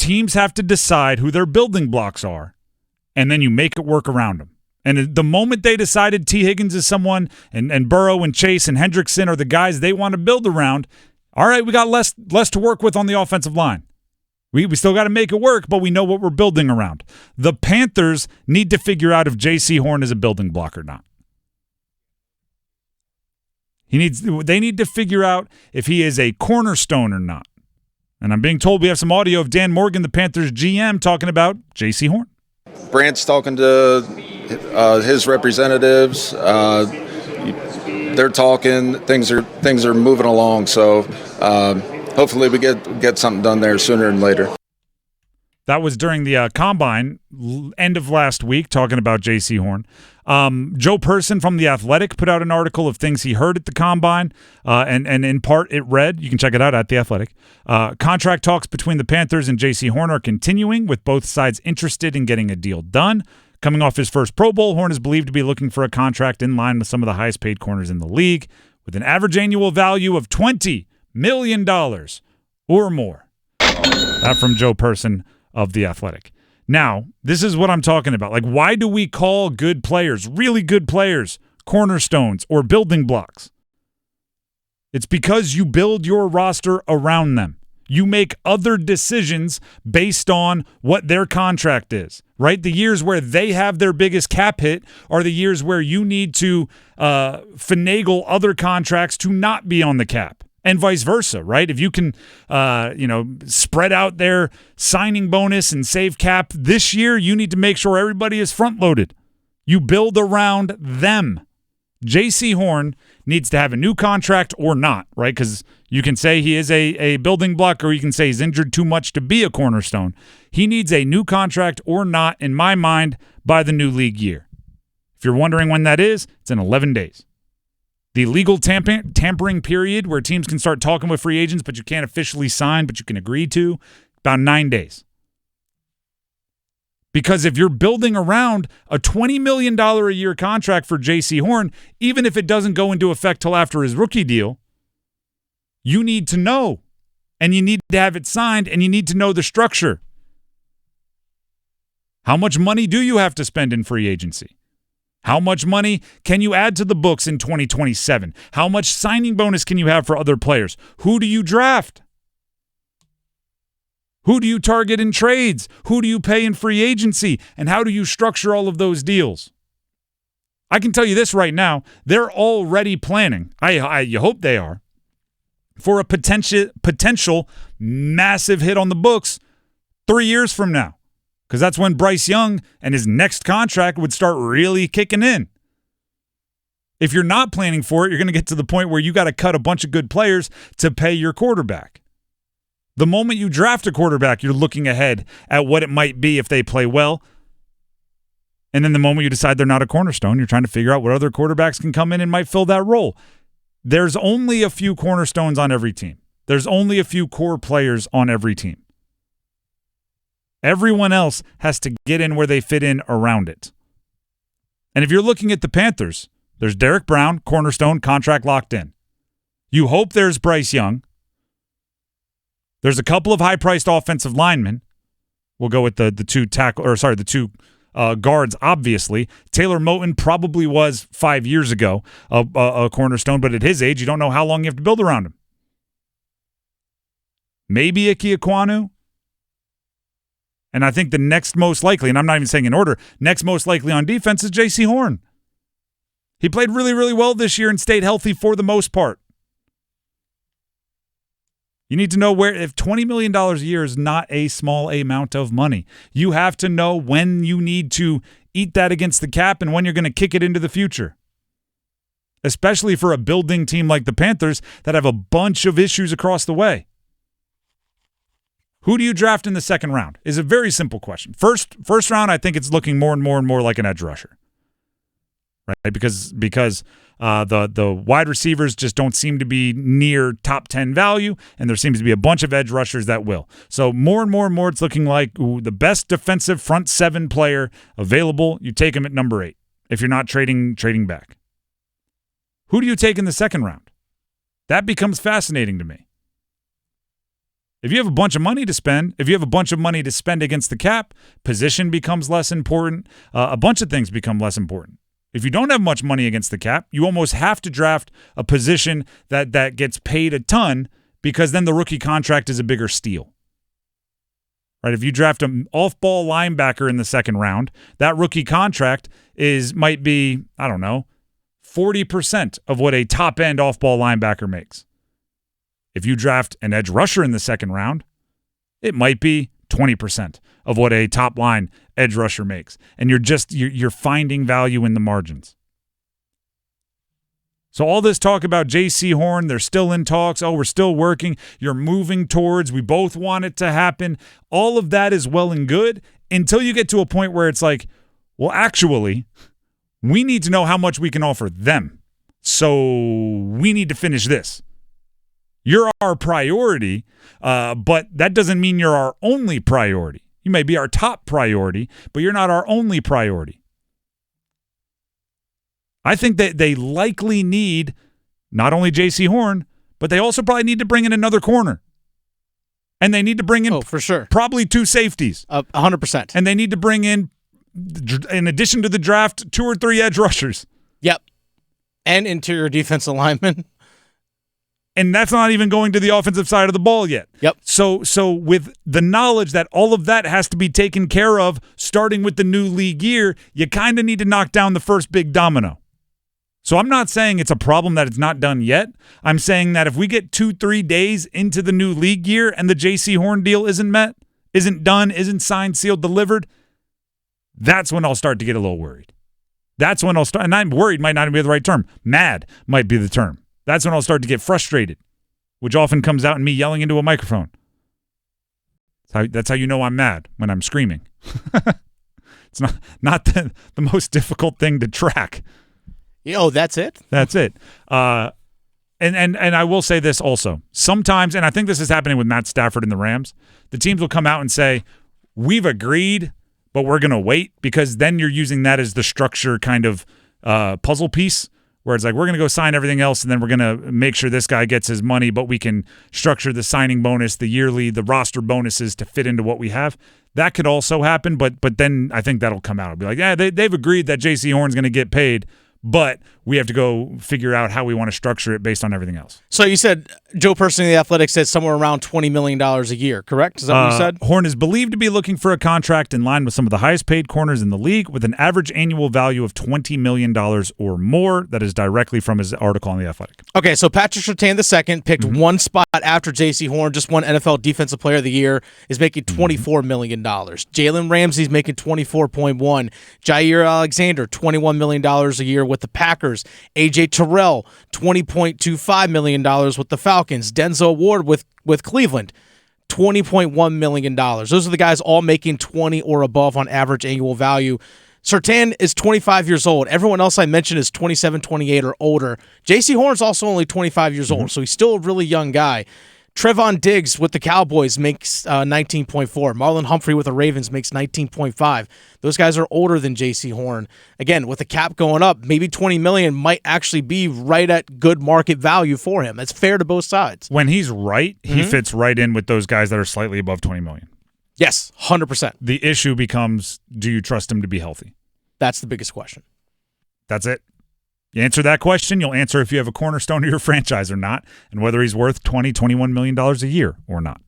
teams have to decide who their building blocks are, and then you make it work around them. And the moment they decided T. Higgins is someone, and Burrow and Chase and Hendrickson are the guys they want to build around, all right, we got less to work with on the offensive line. We still got to make it work, but we know what we're building around. The Panthers need to figure out if Jaycee Horn is a building block or not. They need to figure out if he is a cornerstone or not. And I'm being told we have some audio of Dan Morgan, the Panthers GM, talking about Jaycee Horn. Brant's talking to his representatives. They're talking. Things are moving along. So hopefully we get something done there sooner than later. That was during the Combine, end of last week, talking about Jaycee Horn. Joe Person from The Athletic put out an article of things he heard at the Combine, and in part it read, you can check it out at The Athletic, contract talks between the Panthers and Jaycee Horn are continuing, with both sides interested in getting a deal done. Coming off his first Pro Bowl, Horn is believed to be looking for a contract in line with some of the highest paid corners in the league, with an average annual value of $20 million or more. That from Joe Person of The Athletic. Now, this is what I'm talking about. Like, why do we call good players, really good players, cornerstones or building blocks? It's because you build your roster around them. You make other decisions based on what their contract is, right? The years where they have their biggest cap hit are the years where you need to finagle other contracts to not be on the cap. And vice versa, right? If you can, spread out their signing bonus and save cap this year, you need to make sure everybody is front-loaded. You build around them. Jaycee Horn needs to have a new contract or not, right? Because you can say he is a building block, or you can say he's injured too much to be a cornerstone. He needs a new contract or not, in my mind, by the new league year. If you're wondering when that is, it's in 11 days. The legal tampering period where teams can start talking with free agents, but you can't officially sign, but you can agree to, about 9 days. Because if you're building around a $20 million a year contract for Jaycee Horn, even if it doesn't go into effect till after his rookie deal, you need to know, and you need to have it signed, and you need to know the structure. How much money do you have to spend in free agency? How much money can you add to the books in 2027? How much signing bonus can you have for other players? Who do you draft? Who do you target in trades? Who do you pay in free agency? And how do you structure all of those deals? I can tell you this right now. They're already planning, I hope they are, for a potential massive hit on the books 3 years from now. Because that's when Bryce Young and his next contract would start really kicking in. If you're not planning for it, you're going to get to the point where you got to cut a bunch of good players to pay your quarterback. The moment you draft a quarterback, you're looking ahead at what it might be if they play well. And then the moment you decide they're not a cornerstone, you're trying to figure out what other quarterbacks can come in and might fill that role. There's only a few cornerstones on every team. There's only a few core players on every team. Everyone else has to get in where they fit in around it. And if you're looking at the Panthers, there's Derrick Brown, cornerstone, contract locked in. You hope there's Bryce Young. There's a couple of high-priced offensive linemen. We'll go with the two guards, obviously. Taylor Moton probably was 5 years ago a cornerstone, but at his age, you don't know how long you have to build around him. Maybe Ike Ekwonu. And I think the next most likely, and I'm not even saying in order, next most likely on defense is Jaycee Horn. He played really, really well this year and stayed healthy for the most part. You need to know if $20 million a year is not a small amount of money. You have to know when you need to eat that against the cap and when you're going to kick it into the future. Especially for a building team like the Panthers that have a bunch of issues across the way. Who do you draft in the second round? Is a very simple question. First round, I think it's looking more and more like an edge rusher, right? Because the wide receivers just don't seem to be near top 10 value, and there seems to be a bunch of edge rushers that will. So more and more, it's looking like the best defensive front seven player available. You take him at number 8 if you're not trading back. Who do you take in the second round? That becomes fascinating to me. If you have a bunch of money to spend, against the cap, position becomes less important. A bunch of things become less important. If you don't have much money against the cap, you almost have to draft a position that gets paid a ton, because then the rookie contract is a bigger steal. Right? If you draft an off-ball linebacker in the second round, that rookie contract might be, 40% of what a top-end off-ball linebacker makes. If you draft an edge rusher in the second round, it might be 20% of what a top-line edge rusher makes. And you're finding value in the margins. So all this talk about Jaycee Horn, they're still in talks. Oh, we're still working. You're moving towards. We both want it to happen. All of that is well and good until you get to a point where it's like, well, actually, we need to know how much we can offer them. So we need to finish this. You're our priority, but that doesn't mean you're our only priority. You may be our top priority, but you're not our only priority. I think that they likely need not only Jaycee Horn, but they also probably need to bring in another corner. And they need to bring in for sure, probably 2 safeties. 100%. And they need to bring in addition to the draft, 2 or 3 edge rushers. Yep. And interior defensive linemen. And that's not even going to the offensive side of the ball yet. Yep. So with the knowledge that all of that has to be taken care of, starting with the new league year, you kind of need to knock down the first big domino. So I'm not saying it's a problem that it's not done yet. I'm saying that if we get 2-3 days into the new league year and the Jaycee Horn deal isn't met, isn't done, isn't signed, sealed, delivered, that's when I'll start to get a little worried. That's when I'll start, and I'm worried might not be the right term. Mad might be the term. That's when I'll start to get frustrated, which often comes out in me yelling into a microphone. That's how you know I'm mad, when I'm screaming. It's not the most difficult thing to track. Oh, that's it? That's it. And I will say this also. Sometimes, and I think this is happening with Matt Stafford and the Rams, the teams will come out and say, we've agreed, but we're going to wait, because then you're using that as the structure kind of puzzle piece, where it's like, we're going to go sign everything else, and then we're going to make sure this guy gets his money, but we can structure the signing bonus, the yearly, the roster bonuses to fit into what we have. That could also happen, but then I think that'll come out. It'll be like, yeah, they've agreed that Jaycee Horn's going to get paid, but we have to go figure out how we want to structure it based on everything else. So you said Joe Person of the Athletic said somewhere around $20 million a year, correct? Is that what you said? Horn is believed to be looking for a contract in line with some of the highest paid corners in the league, with an average annual value of $20 million or more. That is directly from his article on The Athletic. Okay, so Patrick Surtain II picked one spot after Jaycee Horn, just won NFL Defensive Player of the Year, is making $24 million. Jalen Ramsey's making $24.1. Jair Alexander, $21 million a year with the Packers. A.J. Terrell, $20.25 million with the Falcons. Denzel Ward with Cleveland, $20.1 million. Those are the guys all making 20 or above on average annual value. Surtain is 25 years old. Everyone else I mentioned is 27, 28 or older. Jaycee Horn's also only 25 years old, so he's still a really young guy. Trevon Diggs with the Cowboys makes 19.4. Marlon Humphrey with the Ravens makes 19.5. Those guys are older than Jaycee Horn. Again, with the cap going up, maybe $20 million might actually be right at good market value for him. That's fair to both sides. When he's right, he fits right in with those guys that are slightly above $20 million. Yes, 100%. The issue becomes, do you trust him to be healthy? That's the biggest question. That's it. You answer that question, you'll answer if you have a cornerstone of your franchise or not, and whether he's worth $20, $21 million a year or not.